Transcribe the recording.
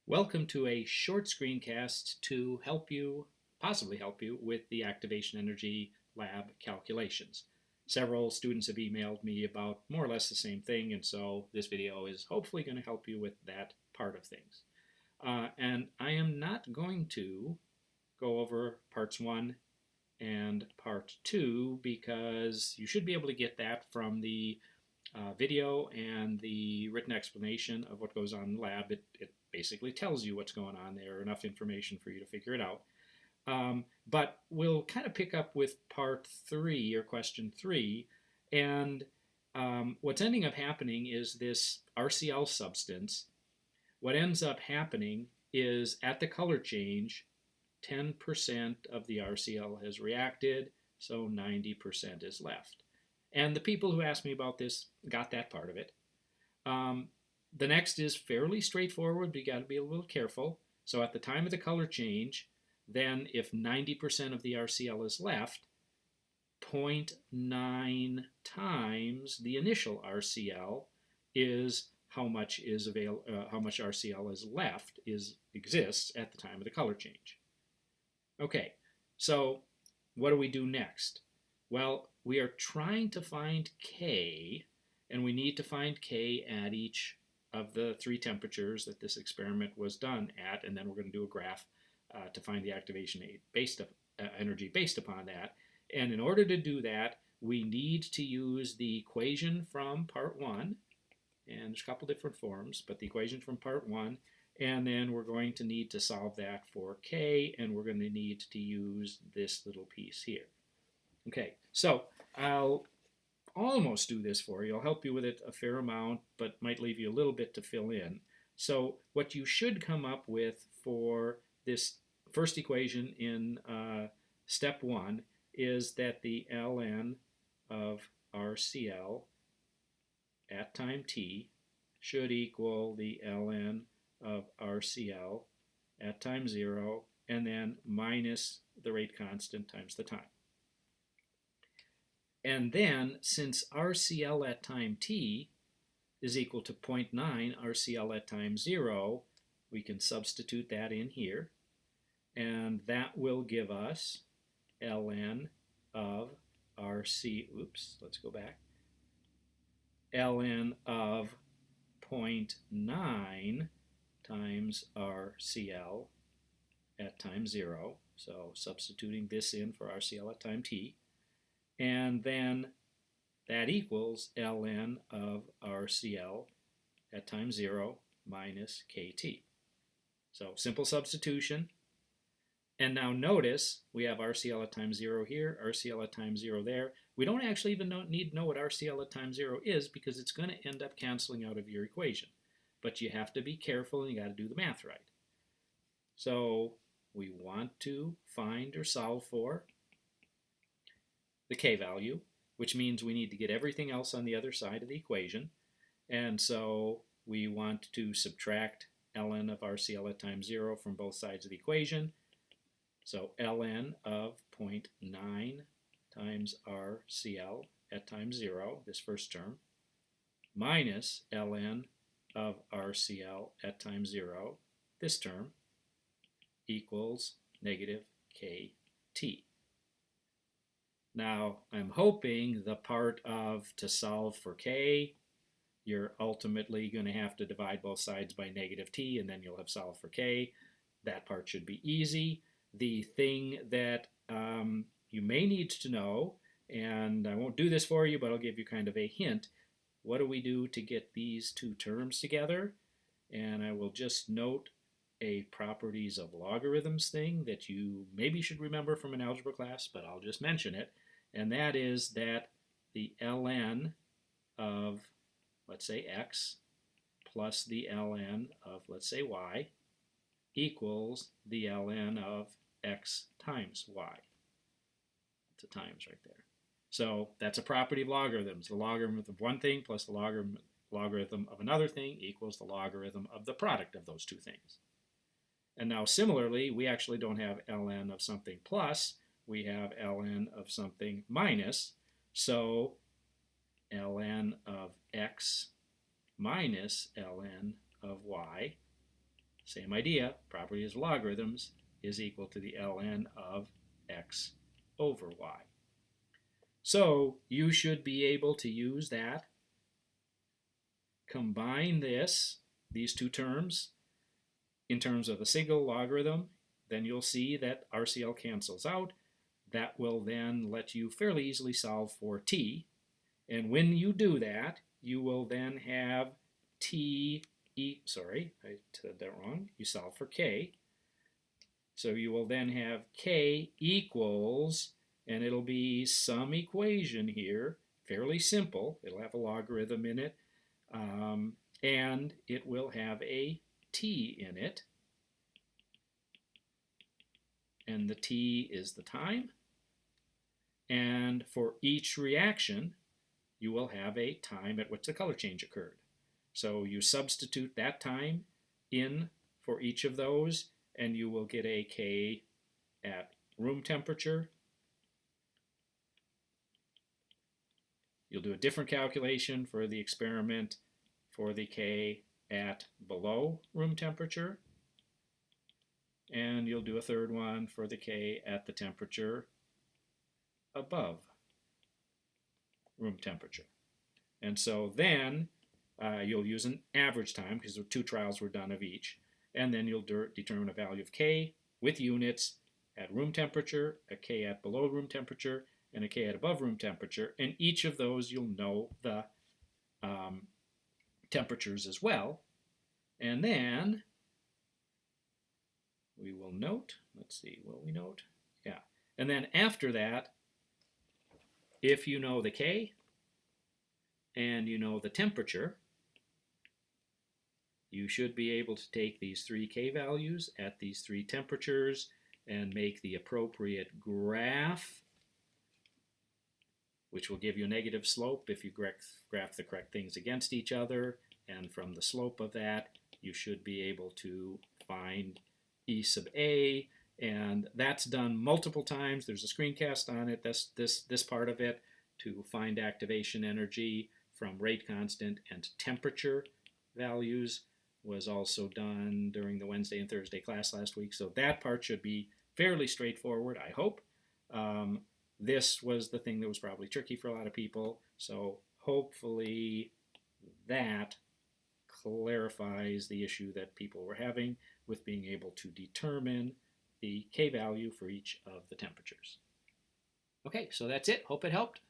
Welcome to a short screencast to possibly help you, with the Activation Energy Lab calculations. Several students have emailed me about more or less the same thing, and so this video is hopefully going to help you with that part of things. And I am not going to go over parts 1 and part 2 because you should be able to get that from the video and the written explanation of what goes on in the lab. It basically tells you what's going on there, enough information for you to figure it out. But we'll kind of pick up with part 3 or question 3. And what's ending up happening is this RCl substance. What ends up happening is at the color change, 10% of the RCl has reacted, so 90% is left. And the people who asked me about this got that part of it. The next is fairly straightforward, but you got to be a little careful. So at the time of the color change, then if 90% of the RCl is left, 0.9 times the initial RCl is how much RCl is left, exists at the time of the color change. Okay, so what do we do next? Well, we are trying to find K, and we need to find K at each of the 3 temperatures that this experiment was done at, and then we're going to do a graph to find the activation energy based upon that. And in order to do that, we need to use the equation from part 1, and there's a couple different forms, but the equation from part 1, and then we're going to need to solve that for K, and we're going to need to use this little piece here. Okay, so I'll almost do this for you. I'll help you with it a fair amount, but might leave you a little bit to fill in. So what you should come up with for this first equation in step 1 is that the ln of RCl at time t should equal the ln of RCl at time 0, and then minus the rate constant times the time. And then, since RCl at time t is equal to 0.9 RCl at time 0, we can substitute that in here, and that will give us ln of let's go back, ln of 0.9 times RCl at time 0, so substituting this in for RCl at time t, and then that equals ln of RCl at time 0 minus KT. So simple substitution. And now notice we have RCl at time 0 here, RCl at time 0 there. We don't actually even need to know what RCl at time 0 is, because it's going to end up canceling out of your equation. But you have to be careful, and you got to do the math right. So we want to find or solve for the K value, which means we need to get everything else on the other side of the equation. And so we want to subtract ln of RCl at time 0 from both sides of the equation. So ln of 0.9 times RCl at time 0, this first term, minus ln of RCl at time 0, this term, equals negative KT. Now, I'm hoping the part of to solve for K, you're ultimately going to have to divide both sides by negative T, and then you'll have solved for K. That part should be easy. The thing that you may need to know, and I won't do this for you, but I'll give you kind of a hint, what do we do to get these two terms together? And I will just note a properties of logarithms thing that you maybe should remember from an algebra class, but I'll just mention it. And that is that the ln of, let's say, x plus the ln of, let's say, y equals the ln of x times y. It's a times right there. So that's a property of logarithms. The logarithm of one thing plus the logarithm of another thing equals the logarithm of the product of those two things. And now similarly, we actually don't have ln of something plus, we have ln of something minus. So ln of x minus ln of y Same idea, properties of logarithms is equal to the ln of x over y. So you should be able to use that, combine these two terms, in terms of a single logarithm. Then you'll see that RCL cancels out. That will then let you fairly easily solve for t. And when you do that, you will then have sorry, I said that wrong. You solve for k. So you will then have k equals, and it'll be some equation here, fairly simple. It'll have a logarithm in it, and it will have a t in it. And the t is the time. And for each reaction, you will have a time at which the color change occurred. So you substitute that time in for each of those, and you will get a k at room temperature. You'll do a different calculation for the experiment for the k at below room temperature. And you'll do a third one for the k at the temperature above room temperature. And so then you'll use an average time, because the 2 trials were done of each. And then you'll determine a value of k with units at room temperature, a k at below room temperature, and a k at above room temperature. And each of those you'll know the temperatures as well. And then we will note, let's see, will we note? Yeah. And then after that, if you know the k and you know the temperature, you should be able to take these 3 k values at these 3 temperatures and make the appropriate graph, which will give you a negative slope if you graph the correct things against each other. And from the slope of that, you should be able to find E sub A. And that's done multiple times. There's a screencast on it, this part of it, to find activation energy from rate constant and temperature values was also done during the Wednesday and Thursday class last week. So that part should be fairly straightforward, I hope. This was the thing that was probably tricky for a lot of people. So hopefully that clarifies the issue that people were having with being able to determine the k value for each of the temperatures. Okay, so that's it. Hope it helped.